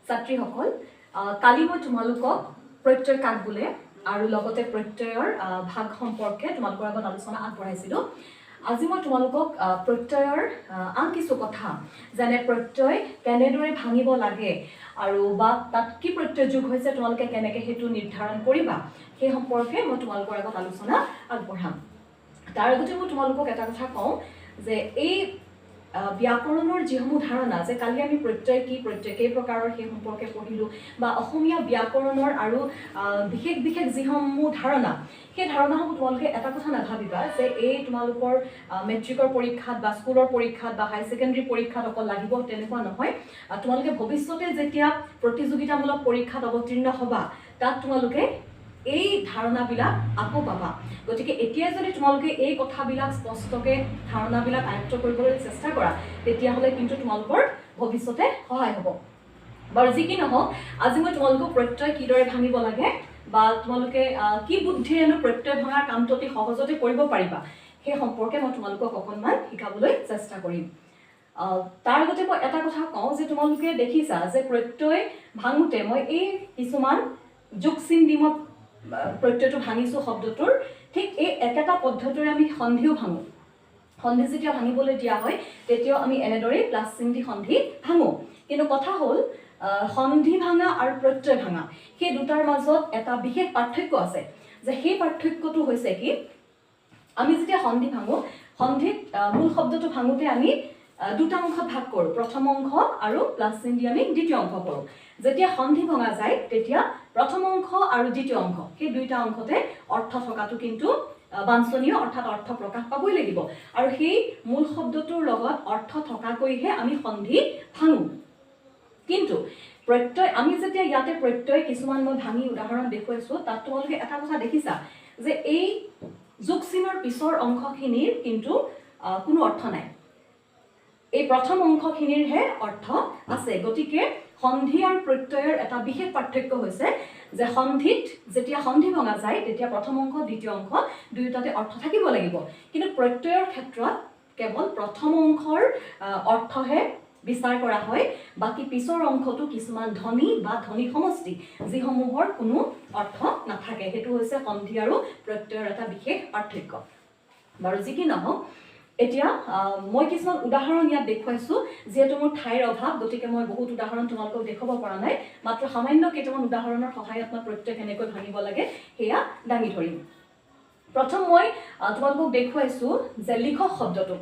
ছাত্ৰীসকল কালি মই তোমালোকক প্ৰত্যয় কাক বোলে আৰু লগতে প্ৰত্যয়ৰ ভাগ সম্পৰ্কে তোমালোকৰ আগত আলোচনা আগবঢ়াইছিলোঁ। আজি মই তোমালোকক প্ৰত্যয়ৰ আন কিছু কথা যেনে প্ৰত্যয় কেনেদৰে ভাঙিব লাগে আৰু বা তাত কি প্ৰত্যয় যোগ হৈছে তোমালোকে কেনেকৈ সেইটো নিৰ্ধাৰণ কৰিবা সেই সম্পৰ্কে মই তোমালোকৰ আগত আলোচনা আগবঢ়াম। তাৰ আগতে মই তোমালোকক এটা কথা কওঁ যে এই ব্যাকৰণৰ যিসমূহ ধাৰণা যে কালি আমি প্ৰত্যয় কি প্ৰত্যয় কেই প্ৰকাৰৰ সেই সম্পৰ্কে পঢ়িলোঁ বা অসমীয়া ব্যাকৰণৰ আৰু বিশেষ বিশেষ যিসমূহ ধাৰণা সেই ধাৰণাসমূহ তোমালোকে এটা কথা নাভাবিবা যে এই তোমালোকৰ মেট্ৰিকৰ পৰীক্ষাত বা স্কুলৰ পৰীক্ষাত বা হাই ছেকেণ্ডেৰী পৰীক্ষাত অকল লাগিব তেনেকুৱা নহয়। তোমালোকে ভৱিষ্যতে যেতিয়া প্ৰতিযোগিতামূলক পৰীক্ষাত অৱতীৰ্ণ হ'বা তাত তোমালোকে এই ধাৰণাবিলাক আকৌ পাবা। গতিকে এতিয়া যদি তোমালোকে এই কথাবিলাক স্পষ্টকৈ ধাৰণাবিলাক আয়ত্ত কৰিবলৈ চেষ্টা কৰা তেতিয়াহ'লে কিন্তু তোমালোকৰ ভৱিষ্যতে সহায় হ'ব। বাৰু যি কি নহওক আজি মই তোমালোকক প্ৰত্যয় কিদৰে ভাঙিব লাগে বা তোমালোকে কি বুদ্ধিৰেনো প্ৰত্যয় ভঙাৰ কামটো অতি সহজতে কৰিব পাৰিবা সেই সম্পৰ্কে মই তোমালোকক অকণমান শিকাবলৈ চেষ্টা কৰিম। তাৰ আগতে মই এটা কথা কওঁ যে তোমালোকে দেখিছা যে প্ৰত্যয় ভাঙোতে মই এই কিছুমান যোগ চিন দি মই প্ৰত্যয়টো ভাঙিছোঁ শব্দটোৰ ঠিক এই একেটা পদ্ধতিৰে আমি সন্ধিও ভাঙোঁ। সন্ধি যেতিয়া ভাঙিবলৈ দিয়া হয় তেতিয়াও আমি এনেদৰেই প্লাছ চিন দি সন্ধি ভাঙোঁ। কিন্তু কথা হ'ল সন্ধি ভাঙা আৰু প্ৰত্যয় ভাঙা সেই দুটাৰ মাজত এটা বিশেষ পাৰ্থক্য আছে যে সেই পাৰ্থক্যটো হৈছে কি আমি যেতিয়া সন্ধি ভাঙোঁ সন্ধিত মূল শব্দটো ভাঙোতে আমি দুটা অংশত ভাগ কৰোঁ, প্ৰথম অংশ আৰু প্লাছ চিন দি আমি দ্বিতীয় অংশ কৰোঁ। যেতিয়া সন্ধি ভঙা যায় তেতিয়া প্ৰথম অংশ আৰু দ্বিতীয় অংশ সেই দুইটা অংশতে অৰ্থ থকাটো কিন্তু বাঞ্ছনীয় অৰ্থাৎ অৰ্থ প্ৰকাশ পাবই লাগিব আৰু সেই মূল শব্দটোৰ লগত অৰ্থ থকাকৈহে আমি সন্ধি ভাঙোঁ। কিন্তু প্ৰত্যয় আমি যেতিয়া ইয়াতে প্ৰত্যয় কিছুমান মই ভাঙি উদাহৰণ দেখুৱাইছোঁ তাত তোমালোকে এটা কথা দেখিছা যে এই যোগ চিনৰ পিছৰ অংশখিনিৰ কিন্তু কোনো অৰ্থ নাই, এই প্ৰথম অংশখিনিৰহে অৰ্থ আছে। গতিকে সন্ধি আৰু প্ৰত্যয়ৰ এটা বিশেষ পাৰ্থক্য হৈছে যে সন্ধিত যেতিয়া সন্ধি ভঙা যায় তেতিয়া প্ৰথম অংশ দ্বিতীয় অংশ দুয়োটাতে অৰ্থ থাকিব লাগিব, কিন্তু প্ৰত্যয়ৰ ক্ষেত্ৰত কেৱল প্ৰথম অংশৰ অৰ্থহে বিচাৰ কৰা হয়, বাকী পিছৰ অংশটো কিছুমান ধ্বনি বা ধ্বনি সমষ্টি যিসমূহৰ কোনো অৰ্থ নাথাকে। সেইটো হৈছে সন্ধি আৰু প্ৰত্যয়ৰ এটা বিশেষ পাৰ্থক্য। বাৰু যি কি নহওক এতিয়া মই কিছুমান উদাহৰণ ইয়াত দেখুৱাইছোঁ যিহেতু মোৰ ঠাইৰ অভাৱ গতিকে মই বহুত উদাহৰণ তোমালোকক দেখুৱাব পৰা নাই, মাত্ৰ সামান্য কেইটামান উদাহৰণৰ সহায়ত মই প্ৰত্যয় কেনেকৈ ভাঙিব লাগে সেয়া দাঙি ধৰিম। প্ৰথম মই তোমালোকক দেখুৱাইছোঁ যে লিখক শব্দটো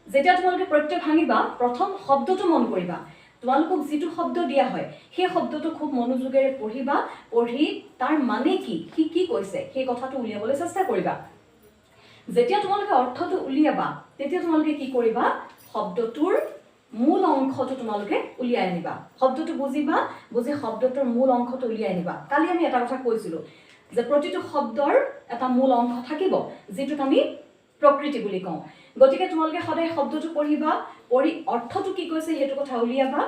যেতিয়া তোমালোকে প্ৰত্যয় ভাঙিবা প্ৰথম শব্দটো মন কৰিবা। তোমালোকক যিটো শব্দ দিয়া হয় সেই শব্দটো খুব মনোযোগেৰে পঢ়িবা, পঢ়ি তাৰ মানে কি সি কি কৈছে সেই কথাটো উলিয়াবলৈ চেষ্টা কৰিবা। যেতিয়া তোমালোকে অৰ্থটো উলিয়াবা তেতিয়া তোমালোকে কি কৰিবা শব্দটোৰ মূল অংশটো তোমালোকে উলিয়াই আনিবা, শব্দটো বুজিবা, বুজি শব্দটোৰ মূল অংশটো উলিয়াই আনিবা। কালি আমি এটা কথা কৈছিলোঁ যে প্ৰতিটো শব্দৰ এটা মূল অংশ থাকিব যিটোক আমি প্ৰকৃতি বুলি কওঁ। গতিকে তোমালোকে সদায় শব্দটো পঢ়িবা, পঢ়ি অৰ্থটো কি কৈছে সেইটো কথা উলিয়াবা,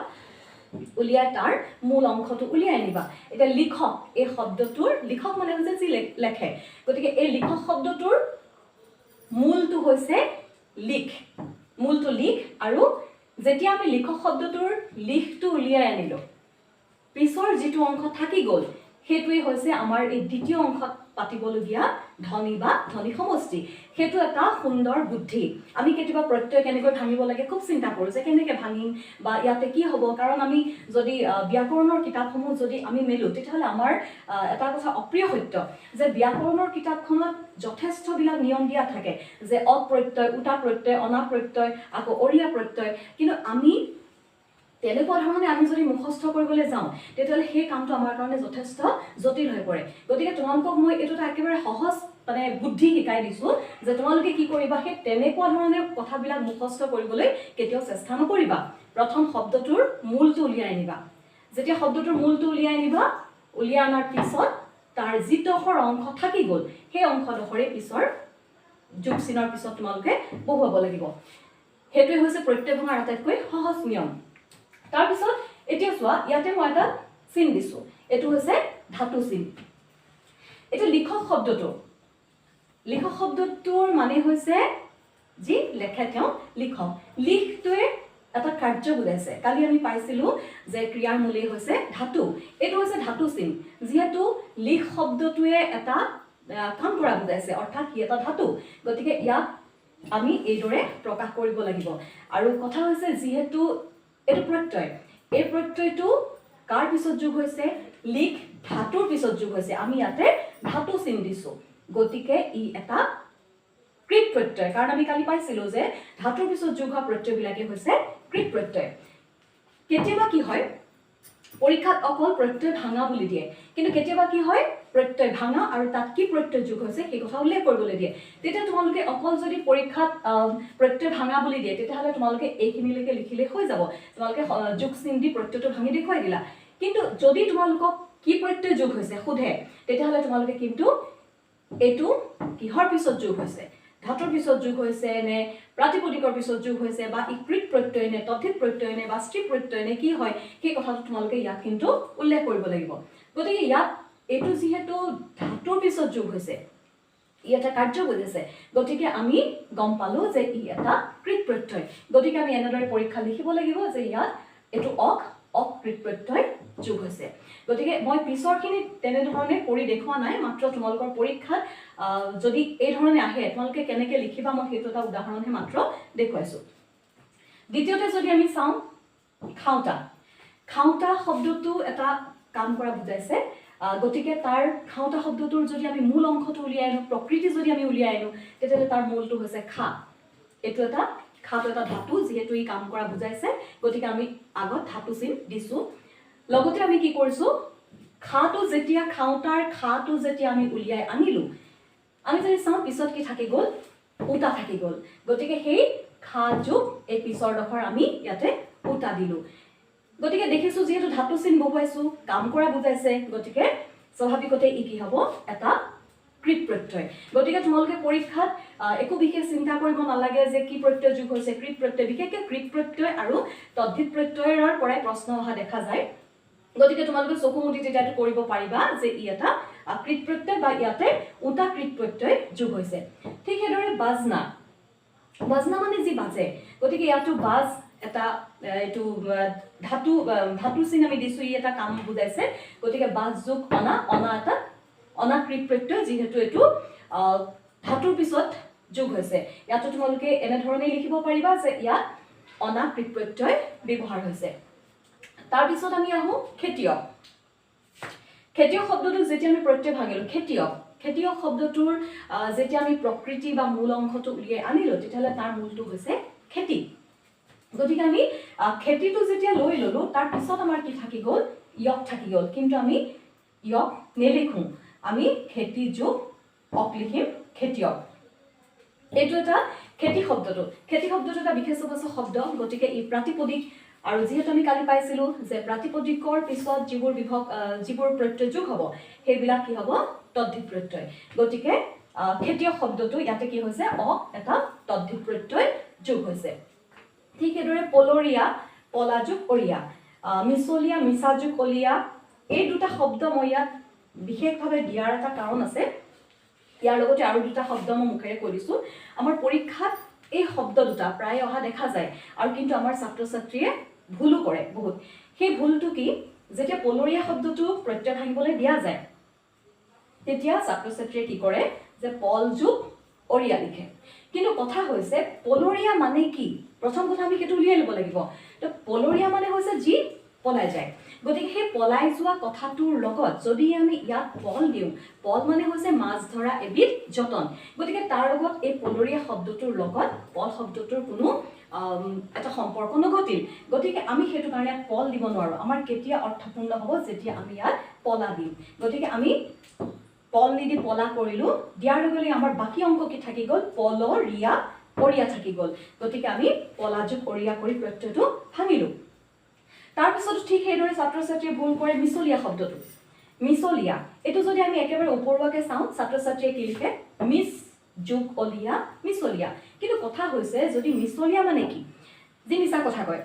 উলিয়াই তাৰ মূল অংশটো উলিয়াই আনিবা। এতিয়া লিখক এই শব্দটোৰ লিখক মানে হৈছে যি লেখে, গতিকে এই লিখক শব্দটোৰ মূলটো হৈছে লিখ, মূলটো লিখ আৰু যেতিয়া আমি লিখক শব্দটোৰ লিখটো উলিয়াই আনিলোঁ পিছৰ যিটো অংশ থাকি গ'ল সেইটোৱে হৈছে আমাৰ এই দ্বিতীয় অংশত পাতিবলগীয়া ধ্বনি বা ধ্বনি সমষ্টি। সেইটো এটা সুন্দৰ বুদ্ধি। আমি কেতিয়াবা প্ৰত্যয় কেনেকৈ ভাঙিব লাগে খুব চিন্তা কৰোঁ যে কেনেকৈ ভাঙিম বা ইয়াতে কি হ'ব, কাৰণ আমি যদি ব্যাকৰণৰ কিতাপসমূহ যদি আমি মেলোঁ তেতিয়াহ'লে আমাৰ এটা কথা অপ্ৰিয় সত্য যে ব্যাকৰণৰ কিতাপখনত যথেষ্টবিলাক নিয়ম দিয়া থাকে যে অপ্ৰত্যয়, উটা প্ৰত্যয়, অনা প্ৰত্যয়, আকৌ অৰিয়া প্ৰত্যয়, কিন্তু আমি তেনেকুৱা ধৰণে আমি যদি মুখস্থ কৰিবলৈ যাওঁ তেতিয়াহ'লে সেই কামটো আমাৰ কাৰণে যথেষ্ট জটিল হৈ পৰে। গতিকে তোমালোকক মই এইটো এটা একেবাৰে সহজ বুদ্ধি শিকাই দিছোঁ যে তোমালোকে কি কৰিবা সেই তেনেকুৱা ধৰণে কথাবিলাক মুখস্থ কৰিবলৈ কেতিয়াও চেষ্টা নকৰিবা। প্ৰথম শব্দটোৰ মূলটো উলিয়াই আনিবা, যেতিয়া শব্দটোৰ মূলটো উলিয়াই আনিবা উলিয়াই অনাৰ পিছত তাৰ যিডোখৰ অংশ থাকি গ'ল সেই অংশডোখৰে পিছৰ যোগ চিনৰ পিছত তোমালোকে বহুৱাব লাগিব। সেইটোৱে হৈছে প্ৰত্যয় ভঙাৰ আটাইতকৈ সহজ নিয়ম। তাৰপিছত এতিয়া চোৱা ইয়াতে মই এটা চিন দিছোঁ, এইটো হৈছে ধাতু চিন। এইটো লিখক শব্দটো, লিখক শব্দটোৰ মানে হৈছে যি লেখে তেওঁ লিখক। লিখটোৱে এটা কাৰ্য বুজাইছে কালি আমি পাইছিলো যে ক্ৰিয়াৰ মূলেই হৈছে ধাতু এটো হৈছে ধাতু চিন যেহেতু লিখ শব্দটোৱে এটা কাম কৰা বুজাইছে অৰ্থাৎ কি এটা ধাতু গতিকে ইয়াক আমি এইদৰে প্ৰকাশ কৰিব লাগিব আৰু কথা হৈছে যেহেতু এটো প্ৰত্যয় এই প্ৰত্যয়টো কাৰ পিছত যোগ হৈছে লিখ ধাতুৰ পিছত যোগ হৈছে আমি ইয়াতে ধাতু চিন দিছো গতিকে ই এটা কৃত প্ৰত্যয় কাৰণ আমি কালি পাইছিলো যে ধাতুৰ পিছত যোগ হোৱা প্ৰত্যয়বিলাকে হৈছে কৃত প্ৰত্যয় কেতিয়াবা কি হয় পৰীক্ষাত অকল প্ৰত্যয় ভাঙা বুলি দিয়ে কিন্তু কেতিয়াবা কি হয় প্ৰত্যয় ভাঙা আৰু তাত কি প্ৰত্যয় যোগ হৈছে সেই কথা উল্লেখ কৰিবলৈ দিয়ে তেতিয়া তোমালোকে অকল যদি পৰীক্ষাত প্ৰত্যয় ভাঙা বুলি দিয়ে তেতিয়াহ'লে তোমালোকে এইখিনিলৈকে লিখিলে হৈ যাব তোমালোকে যোগ চিন দি প্ৰত্যয়টো ভাঙি দেখুৱাই দিলা কিন্তু যদি তোমালোকক কি প্ৰত্যয় যোগ হৈছে সোধে তেতিয়াহ'লে তোমালোকে কিন্তু এইটো কিহৰ পিছত যোগ হৈছে ধাতুৰ পিছত যোগ হৈছে নে প্ৰাতিপদিকৰ পিছত যোগ হৈছে বা ইকৃত প্ৰত্যয় নে তথিত প্ৰত্যয় নে বা স্ত্ৰী প্ৰত্যয় নে কি হয় সেই কথাটো তোমালোকে ইয়াত কিন্তু উল্লেখ কৰিব লাগিব গতিকে ইয়াত এইটো যেহেতু ধাতুৰ পিছত যোগ হৈছে ই এটা কাৰ্য বুজাইছে গতিকে আমি গম পালো যে ই এটা কৃত প্ৰত্যয় গতিকে আমি এনেদৰে পৰীক্ষা লিখিব লাগিব যে ইয়াত এইটো অকৃত প্ৰত্যয় যোগ হৈছে গতিকে মই পিছৰখিনি তেনেধৰণে কৰি দেখুৱা নাই মাত্ৰ তোমালোকৰ পৰীক্ষাত যদি এই ধৰণে আহে তোমালোকে কেনেকৈ লিখিবা মই সেইটো এটা উদাহৰণহে মাত্ৰ দেখুৱাইছো দ্বিতীয়তে যদি আমি চাওঁ খাওঁতা শব্দটো এটা কাম কৰা বুজাইছে গতিকে তাৰ খাওঁতা শব্দটোৰ যদি আমি মূল অংশটো উলিয়াই আনো প্ৰকৃতি যদি আমি উলিয়াই আনো তেতিয়াহ'লে তাৰ মূলটো হৈছে খা এইটো এটা খাটো এটা ধাতু যেহেতু ই কাম কৰা বুজাইছে গতিকে আমি আগত ধাতু চিন দিছো লগতে আমি কি কৰিছো খাটো যেতিয়া খাওঁতাৰ খাটো যেতিয়া আমি উলিয়াই আনিলো আমি যদি চাওঁ পিছত কি থাকি গ'ল উটা থাকি গ'ল গতিকে সেই খা যোগ এই পিছৰ ডখৰ আমি ইয়াতে উটা দিলো গতিকে দেখিছো যেহেতু ধাতু চিন বহুৱাইছো কাম কৰা বুজাইছে গতিকে স্বাভাৱিকতে ই কি হ'ব এটা কৃত প্ৰত্যয় গতিকে তোমালোকে পৰীক্ষাত একো বিশেষ চিন্তা কৰিব নালাগে যে কি প্ৰত্যয় যোগ হৈছে কৃত প্ৰত্যয় বিশেষকৈ কৃত প্ৰত্যয় আৰু তদ্ধিত প্ৰত্যয়ৰ পৰাই প্ৰশ্ন অহা দেখা যায় গতিকে তোমালোকে চকু মুদি তেতিয়াটো কৰিব পাৰিবা যে ই এটা কৃত প্ৰত্যয় বা ইয়াতে উটা কৃত প্ৰত্যয় যোগ হৈছে ঠিক সেইদৰে বাজনা মানে যি বাজে গতিকে ইয়াতো বাজ এটা এইটো ধাতু চিন আমি দিছো ই এটা কাম বুজাইছে গতিকে বাজ যোগ অনা এটা অনাকৃত প্ৰত্যয় যেহেতু এইটো ধাতুৰ পিছত যোগ হৈছে ইয়াতো তোমালোকে এনেধৰণে লিখিব পাৰিবা যে ইয়াত অনাকৃত প্ৰত্যয় ব্যৱহাৰ হৈছে তাৰ পিছত আমি আহো খেতিয়ক শব্দটো যেতিয়া আমি প্ৰত্যয় ভাঙিলো খেতিয়ক শব্দটোৰ যেতিয়া আমি প্ৰকৃতি বা মূল অংশটো উলিয়াই আনিলো তেতিয়াহ'লে তাৰ মূলটো হৈছে খেতি গতিকে আমি খেতিটো যেতিয়া লৈ ললো তাৰ পিছত আমাৰ কি থাকি গ'ল ইয়ক থাকি গ'ল কিন্তু আমি ইয়ক নেলিখো আমি খেতি যোগ অক লিখিম খেতিয়ক এইটো এটা খেতি শব্দটো এটা বিশেষণবাচক শব্দ গতিকে ই প্ৰাতিপদিক আৰু যেহেতু আমি কালি পাইছিলো যে প্ৰাতিপদিকৰ পিছত যিবোৰ প্ৰত্যয় যোগ হ'ব সেইবিলাক কি হ'ব তদ্ধিত প্ৰত্যয় গতিকে খেতিয়ক শব্দটো ইয়াতে কি হৈছে এটা তদ্ধিত প্ৰত্যয় যোগ হৈছে ঠিক সেইদৰে পলৰীয়া পলা যোগ অৰিয়া মিছলীয়া মিছা যোগ অলিয়া এই দুটা শব্দ মই ইয়াত বিশেষভাৱে দিয়াৰ এটা কাৰণ আছে ইয়াৰ লগতে আৰু দুটা শব্দ মই মুখেৰে কৈ দিছো আমাৰ পৰীক্ষাত এই শব্দ দুটা প্ৰায় অহা দেখা যায় আৰু কিন্তু আমাৰ ছাত্ৰ ছাত্ৰীয়ে ভুলো কৰে বহুত সেই ভুলটো কি যেতিয়া পলৰীয়া শব্দটো প্ৰত্যয় ভাঙিবলৈ দিয়া যায় তেতিয়া ছাত্ৰ ছাত্ৰীয়ে কি কৰে যে পল যোগ অৰিয়া লিখে কিন্তু কথা হৈছে পলৰীয়া মানে কি প্ৰথম কথা আমি সেইটো উলিয়াই ল'ব লাগিব তো পলৰীয়া মানে হৈছে যি পলাই যায় গতিকে সেই পলাই যোৱা কথাটোৰ লগত যদি আমি ইয়াত পল দিওঁ পল মানে হৈছে মাছ ধৰা এবিধ যতন গতিকে তাৰ লগত এই পলৰীয়া শব্দটোৰ লগত পল শব্দটোৰ কোনো এটা সম্পৰ্ক নঘটিল গতিকে আমি সেইটো কাৰণে পল দিব নোৱাৰো আমাৰ কেতিয়া অৰ্থপূৰ্ণ হ'ব যেতিয়া আমি ইয়াত পলা দিম গতিকে আমি পল নিদি পলা কৰিলো দিয়াৰ লগে আমাৰ বাকী অংক কি থাকি গ'ল পলৰীয়া অৰিয়া থাকি গ'ল গতিকে আমি পলা যোগ অৰিয়া কৰি প্ৰত্যয়টো ভাঙিলো তাৰ পিছত ঠিক সেইদৰে ছাত্ৰ ছাত্ৰীয়ে ভুল কৰে মিছলীয়া শব্দটো মিছলীয়া এইটো যদি আমি একেবাৰে ওপৰুৱাকে চাওঁ ছাত্ৰ ছাত্ৰীয়ে কি লিখে মিছ যোগ অলিয়া মিছলীয়া কিন্তু কথা হৈছে যদি মিছলীয়া মানে কি যি মিছা কথা কয়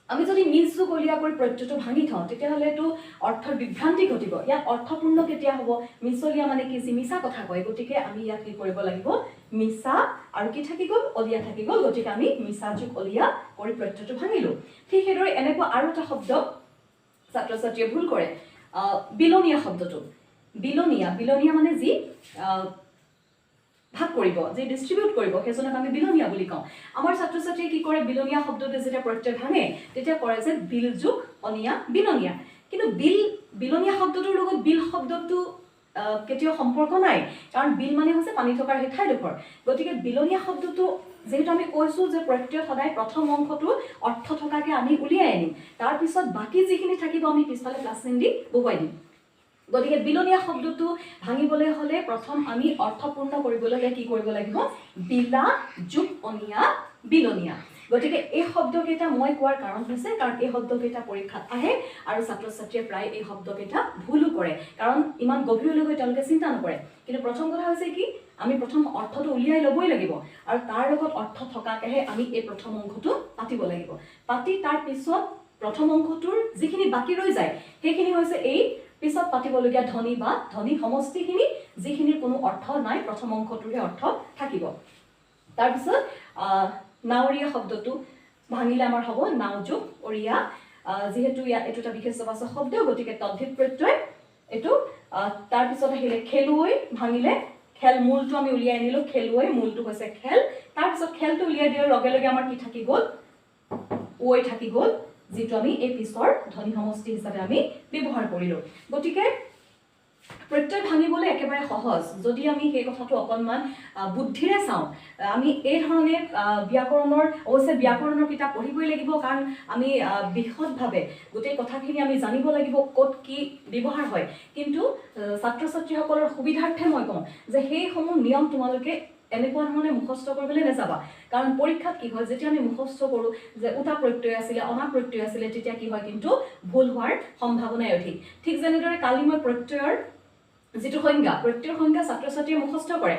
আমি যদি মিছ যোগ অলিয়া কৰি প্ৰত্যয়টো ভাঙি থওঁ তেতিয়াহ'লে এইটো অৰ্থৰ বিভ্ৰান্তি ঘটিব ইয়াত অৰ্থপূৰ্ণ কেতিয়া হ'ব মিছলীয়া মানে কি যি মিছা কথা কয় গতিকে আমি ইয়াত কি কৰিব লাগিব মিছা আৰু কি থাকি গ'ল অলিয়া থাকি গ'ল গতিকে আমি মিছা যোগ অলিয়া কৰি প্ৰত্যয়টো ভাঙিলো ঠিক সেইদৰে এনেকুৱা আৰু এটা শব্দ ছাত্ৰ ছাত্ৰীয়ে ভুল কৰে বিলনীয়া শব্দটো বিলনীয়া মানে যি ভাগ কৰিব যে ডিস্ট্ৰিবিউট কৰিব সেইজনক আমি বিলনীয়া বুলি কওঁ আমাৰ ছাত্ৰ ছাত্ৰীয়ে কি কৰে বিলনীয়া শব্দটো যেতিয়া প্ৰত্যয় ভাঙে তেতিয়া কৰে যে বিল যোগ অনিয়া বিলনীয়া কিন্তু বিলনীয়া শব্দটোৰ লগত বিল শব্দটো কেতিয়াও সম্পৰ্ক নাই কাৰণ বিল মানে হৈছে পানী থকাৰ সেই ঠাইডোখৰ গতিকে বিলনীয়া শব্দটো যেহেতু আমি কৈছো যে প্ৰত্যয় সদায় প্ৰথম অংশটো অৰ্থ থকাকে আমি উলিয়াই আনিম তাৰ পিছত বাকি যিখিনি থাকিব আমি পিছফালে প্লাছ চিন দি বহুৱাই দিম গতিকে বিলনীয়া শব্দটো ভাঙিবলৈ হলে প্ৰথম আমি অৰ্থপূৰ্ণ কৰিবলৈ কি কৰিব লাগিব বিলা যোগ অনিয়া বিলনীয়া গতিকে এই শব্দকেইটা মই কোৱাৰ কাৰণ হৈছে কাৰণ এই শব্দকেইটা পৰীক্ষাত আহে আৰু ছাত্ৰ ছাত্ৰীয়ে প্ৰায় এই শব্দকেইটা ভুলো কৰে কাৰণ ইমান গভীৰলৈ তেওঁলোকে চিন্তা নকৰে কিন্তু প্ৰথম কথা হৈছে কি আমি প্ৰথম অৰ্থটো উলিয়াই ল'বই লাগিব আৰু তাৰ লগত অৰ্থ থকাকেহে আমি এই প্ৰথম অংশটো পাতিব লাগিব পাতি তাৰ পিছত প্ৰথম অংশটোৰ যিখিনি বাকি ৰৈ যায় সেইখিনি হৈছে এই পিছত পাতিবলগীয়া ধ্বনি বা ধ্বনি সমষ্টিখিনি যিখিনিৰ কোনো অৰ্থ নাই প্ৰথম অংশটোৰে অৰ্থ থাকিব তাৰ পিছত নাওৰীয়া শব্দটো ভাঙিলে আমাৰ হ'ব নাও যোগ অৰিয়া যেহেতু ইয়াত এইটো এটা বিশেষণবাচক শব্দ গতিকে তদ্ধিত প্ৰত্যয় এইটো তাৰ পিছত আহিলে খেলুৱৈ ভাঙিলে খেল মূলটো আমি উলিয়াই আনিলো খেলুৱৈ মূলটো হৈছে খেল তাৰ পিছত খেলটো উলিয়াই দিয়াৰ লগে লগে আমাৰ কি থাকি গ'ল ঐ থাকি গ'ল যেটো আমি এই পিছৰ ধ্বনি সমষ্টি হিচাপে আমি ব্যৱহাৰ কৰিলো গতিকে প্ৰত্যয় ভাঙিবলৈ একেবাৰে সহজ যদি আমি সেই কথাটো অকনমান বুদ্ধিৰে চাওঁ আমি এই ধৰণে ব্যাকৰণৰ অৱশ্যে ব্যাকৰণৰ কিতাপ পঢ়িবই লাগিব কাৰণ আমি বিশদভাৱে গোটেই কথাখিনি আমি জানিব লাগিব ক'ত কি ব্যৱহাৰ হয় কিন্তু ছাত্ৰ ছাত্ৰীসকলৰ সুবিধাৰ্থে মই কওঁ যে সেই সমূহ নিয়ম তোমালোকে এনেকুৱা ধৰণে মুখস্থ কৰিবলৈ নাযাবা কাৰণ পৰীক্ষাত কি হয় যেতিয়া আমি মুখস্থ কৰো যে উতা প্ৰত্যয় আছিলে অনা প্ৰত্যয় আছিলে তেতিয়া কি হয় কিন্তু ভুল হোৱাৰ সম্ভাৱনাই অধিক ঠিক যেনেদৰে কালি মই প্ৰত্যয়ৰ যেটো সংজ্ঞা প্ৰত্যয়ৰ সংজ্ঞা ছাত্ৰ ছাত্ৰীয়ে মুখস্থ কৰে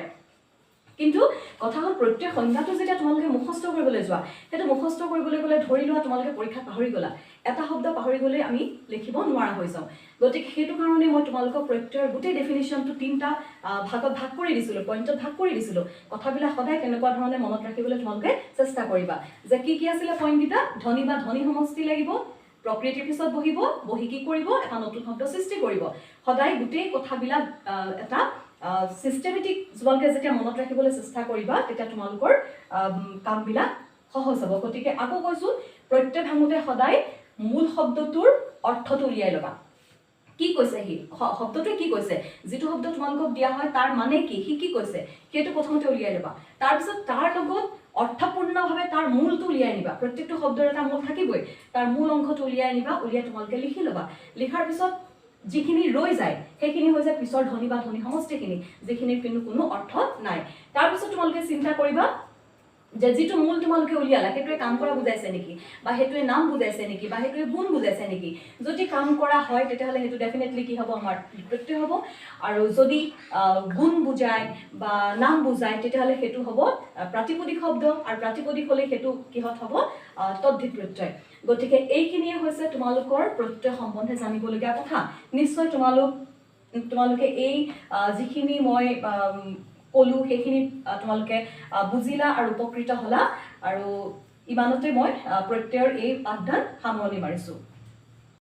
কিন্তু কথা হ'ল প্ৰত্যয় সংজ্ঞাটো যেতিয়া তোমালোকে মুখস্থ কৰিবলৈ যোৱা সেইটো মুখস্থ কৰিবলৈ গ'লে ধৰি লোৱা তোমালোকে পৰীক্ষাত পাহৰি গ'লা এটা শব্দ পাহৰি গ'লে আমি লিখিব নোৱাৰা হৈ যাওঁ গতিকে সেইটো কাৰণে মই তোমালোকক প্ৰত্যয়ৰ গোটেই ডেফিনিশ্যনটো তিনিটা ভাগত ভাগ কৰি দিছিলোঁ পইণ্টত ভাগ কৰি দিছিলোঁ কথাবিলাক সদায় তেনেকুৱা ধৰণে মনত ৰাখিবলৈ তোমালোকে চেষ্টা কৰিবা যে কি আছিলে পইণ্টকেইটা ধ্বনি বা ধ্বনি সমষ্টি লাগিব প্ৰকৃতিৰ পিছত বহি কি কৰিব এটা নতুন শব্দ সৃষ্টি কৰিব সদায় গোটেই কথাবিলাক এটা সিস্টেমেটিক তোমালোকে যেতিয়া মনত ৰাখিবলৈ চেষ্টা কৰিবা তেতিয়া তোমালোকৰ কামবিলাক সহজ হ'ব গতিকে আকৌ কৈছো প্ৰত্যয় ভাঙোতে সদায় মূল শব্দটোৰ অৰ্থটো উলিয়াই ল'বা কি কৈছে হি শব্দটোৱে কি কৈছে যেটো শব্দ তোমালোকক দিয়া হয় তাৰ মানে কি কি কৈছে সেইটো প্ৰথমতে উলিয়াই ল'বা তাৰ পিছত তাৰ লগত অৰ্থপূৰ্ণভাৱে তাৰ মূলটো উলিয়াই নিবা প্ৰত্যেকটো শব্দৰ এটা মূল থাকিবই তাৰ মূল অংশটো উলিয়াই নিবা উলিয়াই তোমালোকে লিখি ল'বা লিখাৰ পিছত যিখিনি ৰৈ যায় সেইখিনি হৈ যায় পিছৰ ধ্বনি বা ধ্বনি সমষ্টিখিনি যিখিনিৰ কিন্তু কোনো অৰ্থ নাই তাৰ পিছত তোমালোকে চিন্তা কৰিবা যে যেটো মূল তোমালোকে উলিয়ালা সেইটোৱে কাম কৰা বুজাইছে নেকি বা সেইটোৱে নাম বুজাইছে নেকি বা সেইটোৱে গুণ বুজাইছে নেকি যদি কাম কৰা হয় তেতিয়াহ'লে সেইটো ডেফিনেটলি কি হ'ব আমাৰ প্ৰত্যয় হ'ব আৰু যদি গুণ বুজায় বা নাম বুজায় তেতিয়াহ'লে সেইটো হ'ব প্ৰাতিপদিক শব্দ আৰু প্ৰাতিপদিক হ'লে সেইটো কিহত হ'ব তদ্ধিত প্ৰত্যয় গতিকে এইখিনিয়ে হৈছে তোমালোকৰ প্ৰত্যয় সম্বন্ধে জানিবলগীয়া কথা নিশ্চয় তোমালোকে এই যিখিনি মই কলো সেইখিনি তোমালোকে বুজিলা আৰু উপকৃত হলা আৰু ইমানতে মই প্ৰত্যয়ৰ এই পাঠদান সামৰণি মাৰিছো